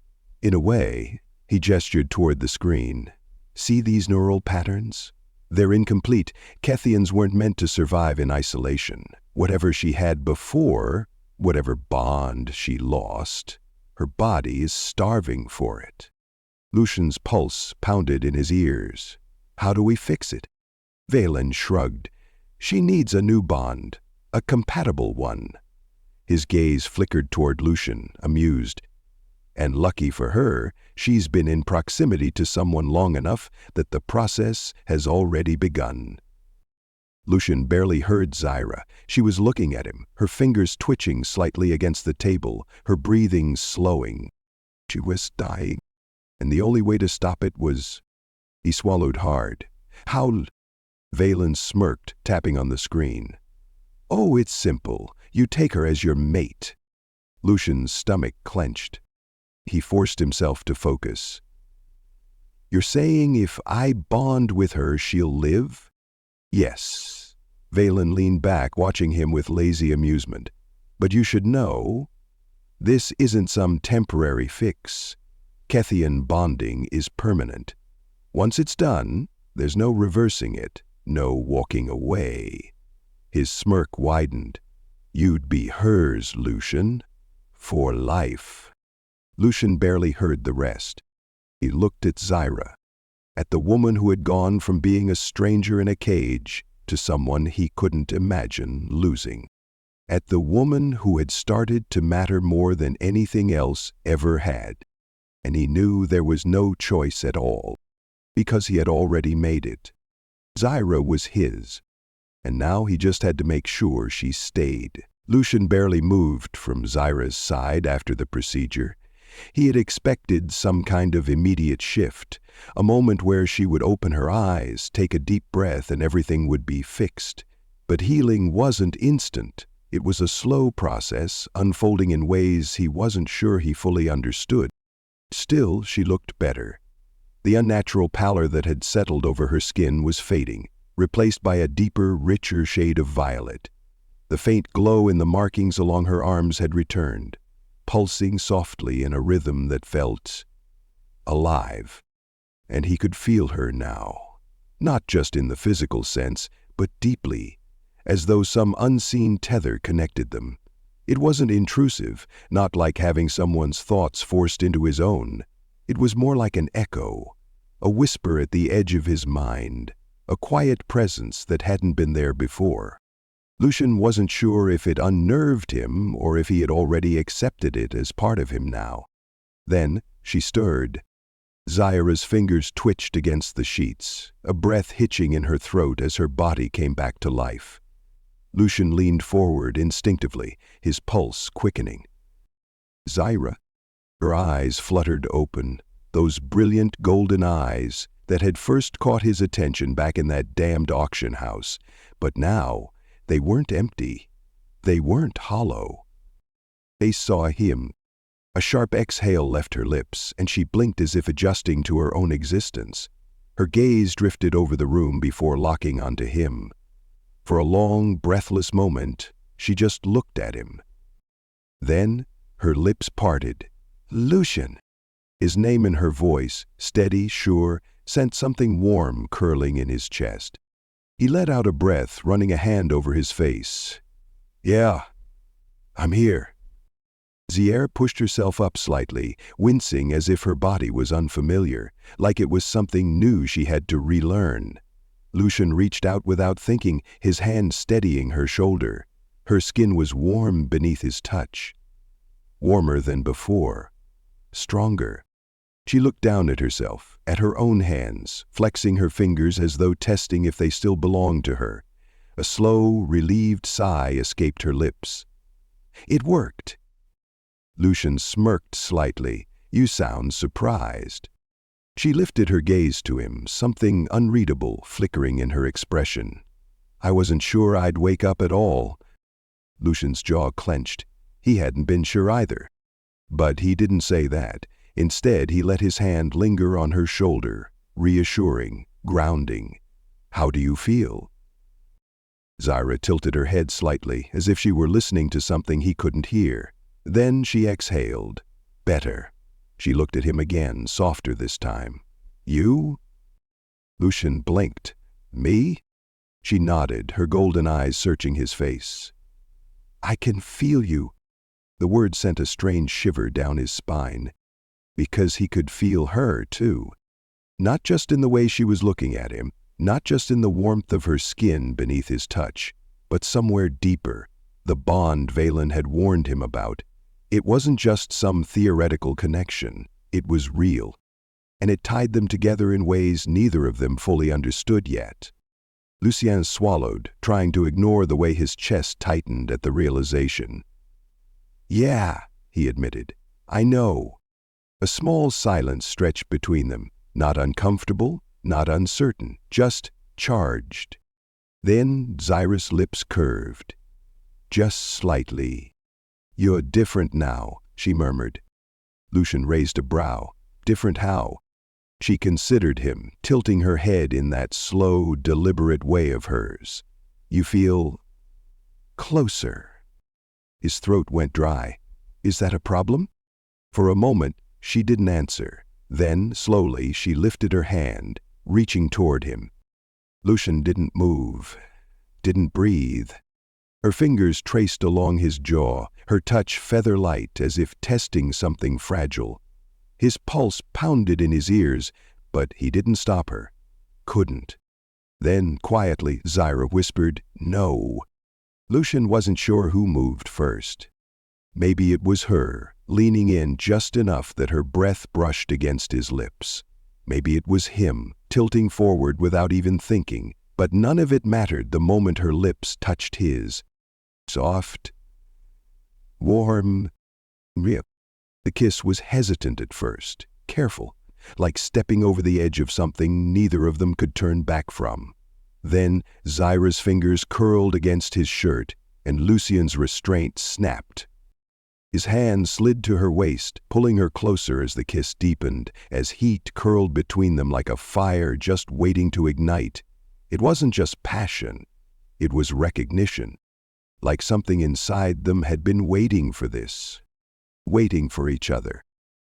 In a way, he gestured toward the screen. See these neural patterns? They're incomplete. Kethians weren't meant to survive in isolation. Whatever she had before, whatever bond she lost, her body is starving for it. Lucian's pulse pounded in his ears. How do we fix it? Valen shrugged. She needs a new bond, a compatible one. His gaze flickered toward Lucian, amused. And lucky for her, she's been in proximity to someone long enough that the process has already begun. Lucian barely heard Zyra. She was looking at him, her fingers twitching slightly against the table, her breathing slowing. She was dying, and the only way to stop it was... He swallowed hard. How? Valen smirked, tapping on the screen. Oh, it's simple. You take her as your mate. Lucian's stomach clenched. He forced himself to focus. You're saying if I bond with her, she'll live? Yes. Valen leaned back, watching him with lazy amusement. But you should know, this isn't some temporary fix. Kethian bonding is permanent. Once it's done, there's no reversing it, no walking away. His smirk widened. You'd be hers, Lucian, for life. Lucian barely heard the rest. He looked at Zyra, at the woman who had gone from being a stranger in a cage to someone he couldn't imagine losing. At the woman who had started to matter more than anything else ever had. And he knew there was no choice at all, because he had already made it. Zyra was his, and now he just had to make sure she stayed. Lucian barely moved from Zyra's side after the procedure. He had expected some kind of immediate shift, a moment where she would open her eyes, take a deep breath, and everything would be fixed. But healing wasn't instant. It was a slow process, unfolding in ways he wasn't sure he fully understood. Still, she looked better. The unnatural pallor that had settled over her skin was fading, replaced by a deeper, richer shade of violet. The faint glow in the markings along her arms had returned, pulsing softly in a rhythm that felt alive. And he could feel her now, not just in the physical sense, but deeply, as though some unseen tether connected them. It wasn't intrusive, not like having someone's thoughts forced into his own. It was more like an echo, a whisper at the edge of his mind, a quiet presence that hadn't been there before. Lucian wasn't sure if it unnerved him or if he had already accepted it as part of him now. Then she stirred. Zyra's fingers twitched against the sheets, a breath hitching in her throat as her body came back to life. Lucian leaned forward instinctively, his pulse quickening. Zyra. Her eyes fluttered open, those brilliant golden eyes that had first caught his attention back in that damned auction house. But now, they weren't empty. They weren't hollow. They saw him. A sharp exhale left her lips, and she blinked as if adjusting to her own existence. Her gaze drifted over the room before locking onto him. For a long, breathless moment, she just looked at him. Then, Her lips parted. "Lucian!" His name in her voice, steady, sure, sent something warm curling in his chest. He let out a breath, running a hand over his face. "Yeah, I'm here." Zier pushed herself up slightly, wincing as if her body was unfamiliar, like it was something new she had to relearn. Lucian reached out without thinking, his hand steadying her shoulder. Her skin was warm beneath his touch. Warmer than before. Stronger. She looked down at herself, at her own hands, flexing her fingers as though testing if they still belonged to her. A slow, relieved sigh escaped her lips. It worked. Lucian smirked slightly. "You sound surprised." She lifted her gaze to him, something unreadable flickering in her expression. "I wasn't sure I'd wake up at all." Lucian's jaw clenched. He hadn't been sure either. But he didn't say that. Instead, he let his hand linger on her shoulder, reassuring, grounding. "How do you feel?" Zaira tilted her head slightly, as if she were listening to something he couldn't hear. Then she exhaled. "Better." She looked at him again, softer this time. "You?" Lucian blinked. "Me?" She nodded, her golden eyes searching his face. "I can feel you." The word sent a strange shiver down his spine. Because he could feel her, too. Not just in the way she was looking at him, not just in the warmth of her skin beneath his touch, but somewhere deeper, the bond Valen had warned him about. It wasn't just some theoretical connection, it was real. And it tied them together in ways neither of them fully understood yet. Lucien swallowed, trying to ignore the way his chest tightened at the realization. "Yeah," he admitted, "I know." A small silence stretched between them, not uncomfortable, not uncertain, just charged. Then Zaira's lips curved. "Just slightly." "You're different now," she murmured. Lucian raised a brow. Different how? She considered him, tilting her head in that slow, deliberate way of hers. "You feel closer." His throat went dry. "Is that a problem?" For a moment, she didn't answer. Then, slowly, she lifted her hand, reaching toward him. Lucian didn't move, didn't breathe. Her fingers traced along his jaw, her touch feather-light as if testing something fragile. His pulse pounded in his ears, but he didn't stop her. Couldn't. Then, quietly, Zaira whispered, "No." Lucian wasn't sure who moved first. Maybe it was her, leaning in just enough that her breath brushed against his lips. Maybe it was him, tilting forward without even thinking, but none of it mattered the moment her lips touched his. Soft, warm, real. The kiss was hesitant at first, careful, like stepping over the edge of something neither of them could turn back from. Then Zaira's fingers curled against his shirt, and Lucien's restraint snapped. His hand slid to her waist, pulling her closer as the kiss deepened, as heat curled between them like a fire just waiting to ignite. It wasn't just passion, it was recognition. Like something inside them had been waiting for this, waiting for each other.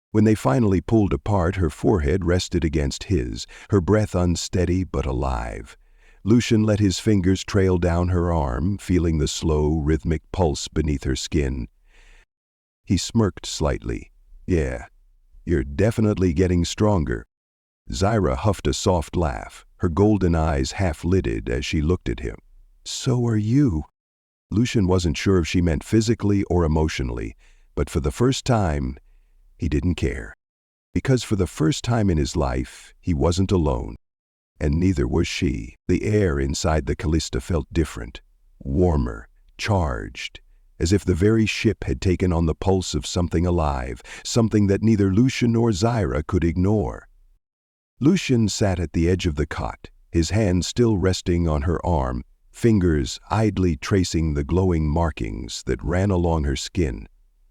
When they finally pulled apart, her forehead rested against his, her breath unsteady but alive. Lucian let his fingers trail down her arm, feeling the slow, rhythmic pulse beneath her skin. He smirked slightly. "Yeah, you're definitely getting stronger." Zaira huffed a soft laugh, her golden eyes half-lidded as she looked at him. "So are you." Lucian wasn't sure if she meant physically or emotionally, but for the first time, he didn't care. Because for the first time in his life, he wasn't alone. And neither was she. The air inside the Callista felt different, warmer, charged, as if the very ship had taken on the pulse of something alive, something that neither Lucian nor Zaira could ignore. Lucian sat at the edge of the cot, his hand still resting on her arm, fingers idly tracing the glowing markings that ran along her skin.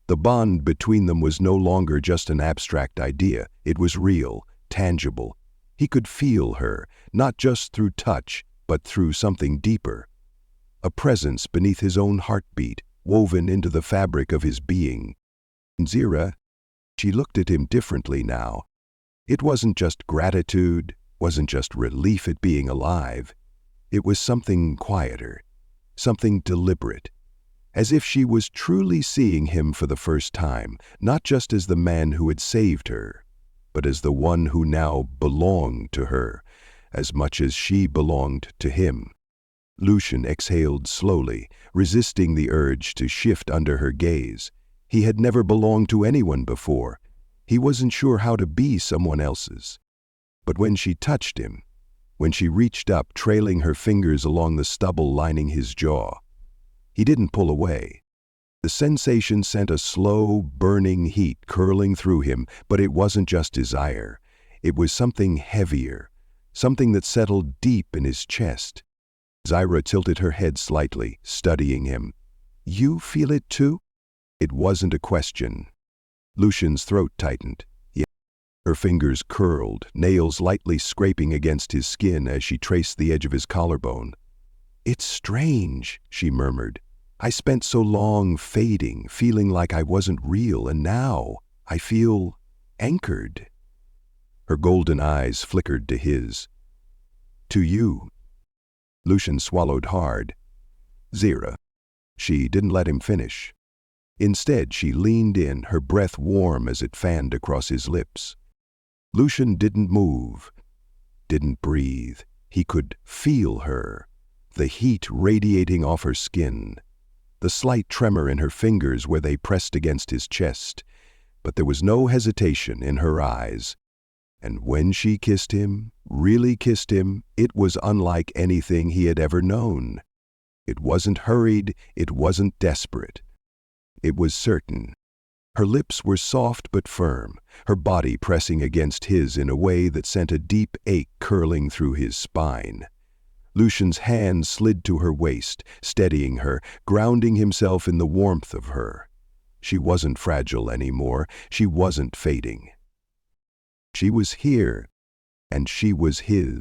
The bond between them was no longer just an abstract idea. It was real, tangible. He could feel her, not just through touch, but through something deeper. A presence beneath his own heartbeat, woven into the fabric of his being. Zira, she looked at him differently now. It wasn't just gratitude, wasn't just relief at being alive. It was something quieter, something deliberate, as if she was truly seeing him for the first time, not just as the man who had saved her, but as the one who now belonged to her, as much as she belonged to him. Lucian exhaled slowly, resisting the urge to shift under her gaze. He had never belonged to anyone before. He wasn't sure how to be someone else's. But when she touched him, when she reached up, trailing her fingers along the stubble lining his jaw, he didn't pull away. The sensation sent a slow, burning heat curling through him, but it wasn't just desire. It was something heavier, something that settled deep in his chest. Zira tilted her head slightly, studying him. "You feel it too?" It wasn't a question. Lucian's throat tightened. Yes. Her fingers curled, nails lightly scraping against his skin as she traced the edge of his collarbone. "It's strange," she murmured. "I spent so long fading, feeling like I wasn't real, and now I feel anchored." Her golden eyes flickered to his. "To you." Lucian swallowed hard. "Zira." She didn't let him finish. Instead, she leaned in, her breath warm as it fanned across his lips. Lucian didn't move, didn't breathe. He could feel her, the heat radiating off her skin, the slight tremor in her fingers where they pressed against his chest. But there was no hesitation in her eyes. And when she kissed him, really kissed him, it was unlike anything he had ever known. It wasn't hurried, it wasn't desperate. It was certain. Her lips were soft but firm, her body pressing against his in a way that sent a deep ache curling through his spine. Lucian's hand slid to her waist, steadying her, grounding himself in the warmth of her. She wasn't fragile anymore, she wasn't fading. She was here, and she was his.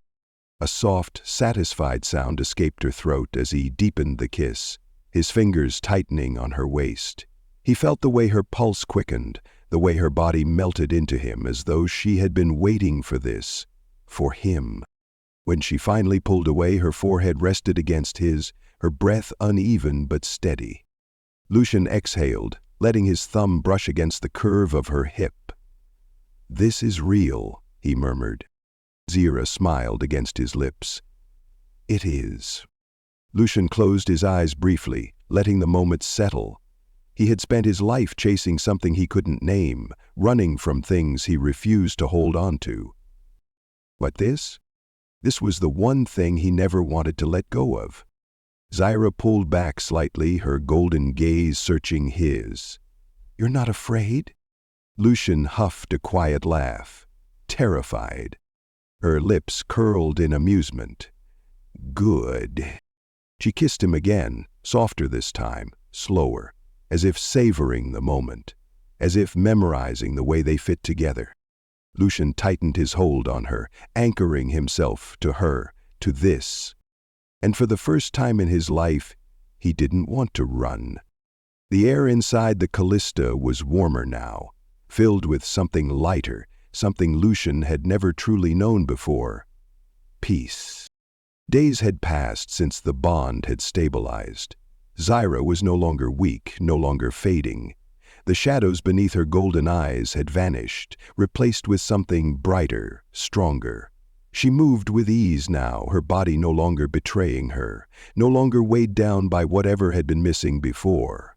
A soft, satisfied sound escaped her throat as he deepened the kiss, his fingers tightening on her waist. He felt the way her pulse quickened, the way her body melted into him as though she had been waiting for this, for him. When she finally pulled away, her forehead rested against his, her breath uneven but steady. Lucian exhaled, letting his thumb brush against the curve of her hip. "This is real," he murmured. Zira smiled against his lips. "It is." Lucian closed his eyes briefly, letting the moment settle. He had spent his life chasing something he couldn't name, running from things he refused to hold on to. But this was the one thing he never wanted to let go of. Zira pulled back slightly, her golden gaze searching his. "You're not afraid?" Lucian huffed a quiet laugh, terrified. Her lips curled in amusement. "Good." She kissed him again, softer this time, slower, as if savoring the moment, as if memorizing the way they fit together. Lucian tightened his hold on her, anchoring himself to her, to this. And for the first time in his life, he didn't want to run. The air inside the Callista was warmer now, filled with something lighter, something Lucian had never truly known before. Peace. Days had passed since the bond had stabilized. Zira was no longer weak, no longer fading. The shadows beneath her golden eyes had vanished, replaced with something brighter, stronger. She moved with ease now, her body no longer betraying her, no longer weighed down by whatever had been missing before.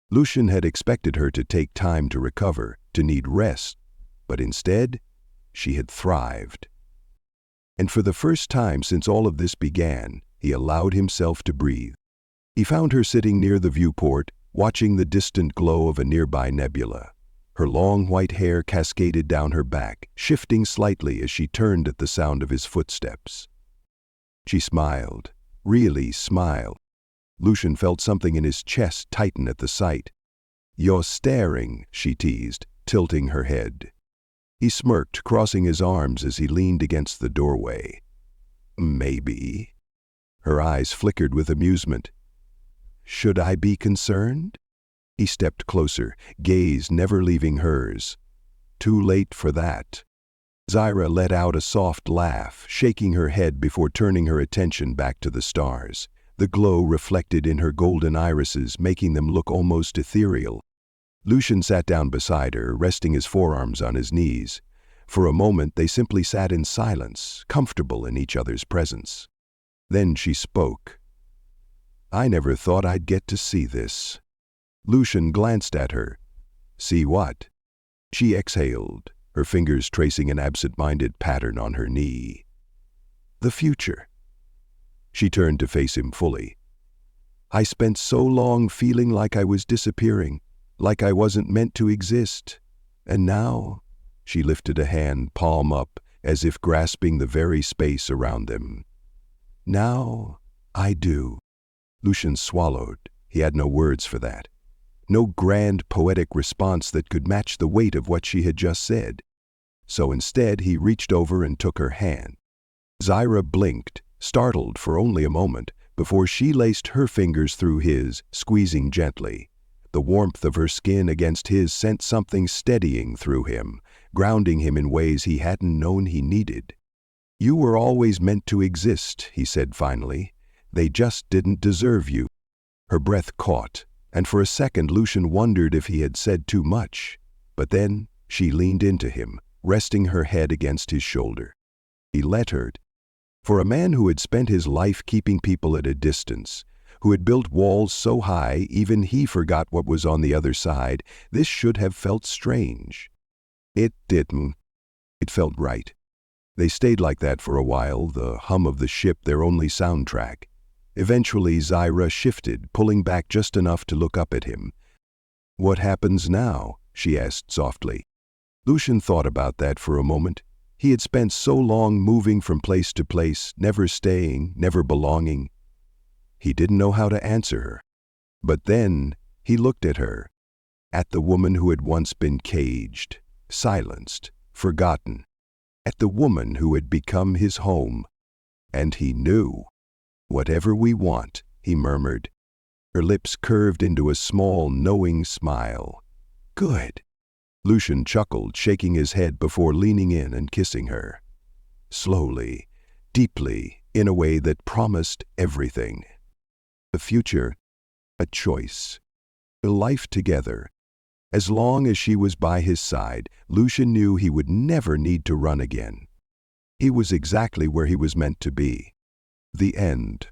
Lucian had expected her to take time to recover, to need rest, but instead, she had thrived. And for the first time since all of this began, he allowed himself to breathe. He found her sitting near the viewport, watching the distant glow of a nearby nebula. Her long white hair cascaded down her back, shifting slightly as she turned at the sound of his footsteps. She smiled, really smiled. Lucian felt something in his chest tighten at the sight. "You're staring," she teased, tilting her head. He smirked, crossing his arms as he leaned against the doorway. "Maybe." Her eyes flickered with amusement. "Should I be concerned?" He stepped closer, gaze never leaving hers. Too late for that. Zyra let out a soft laugh, shaking her head before turning her attention back to the stars. The glow reflected in her golden irises, making them look almost ethereal. Lucian sat down beside her, resting his forearms on his knees. For a moment they simply sat in silence, comfortable in each other's presence. Then she spoke. "I never thought I'd get to see this." Lucian glanced at her. "See what?" She exhaled, her fingers tracing an absent-minded pattern on her knee. "The future." She turned to face him fully. "I spent so long feeling like I was disappearing, like I wasn't meant to exist. And now," she lifted a hand, palm up, as if grasping the very space around them. "Now, I do." Lucian swallowed. He had no words for that. No grand poetic response that could match the weight of what she had just said. So instead he reached over and took her hand. Zyra blinked, startled for only a moment, before she laced her fingers through his, squeezing gently. The warmth of her skin against his sent something steadying through him, grounding him in ways he hadn't known he needed. "You were always meant to exist," he said finally. "They just didn't deserve you." Her breath caught, and for a second Lucian wondered if he had said too much. But then she leaned into him, resting her head against his shoulder. He let her. For a man who had spent his life keeping people at a distance, who had built walls so high even he forgot what was on the other side, this should have felt strange. It didn't. It felt right. They stayed like that for a while, the hum of the ship their only soundtrack. Eventually Zyra shifted, pulling back just enough to look up at him. "What happens now?" she asked softly. Lucian thought about that for a moment. He had spent so long moving from place to place, never staying, never belonging. He didn't know how to answer her. But then he looked at her, at the woman who had once been caged, silenced, forgotten, at the woman who had become his home. And he knew. "Whatever we want," he murmured. Her lips curved into a small, knowing smile. "Good." Lucian chuckled, shaking his head before leaning in and kissing her. Slowly, deeply, in a way that promised everything. A future, a choice, a life together. As long as she was by his side, Lucian knew he would never need to run again. He was exactly where he was meant to be. The end.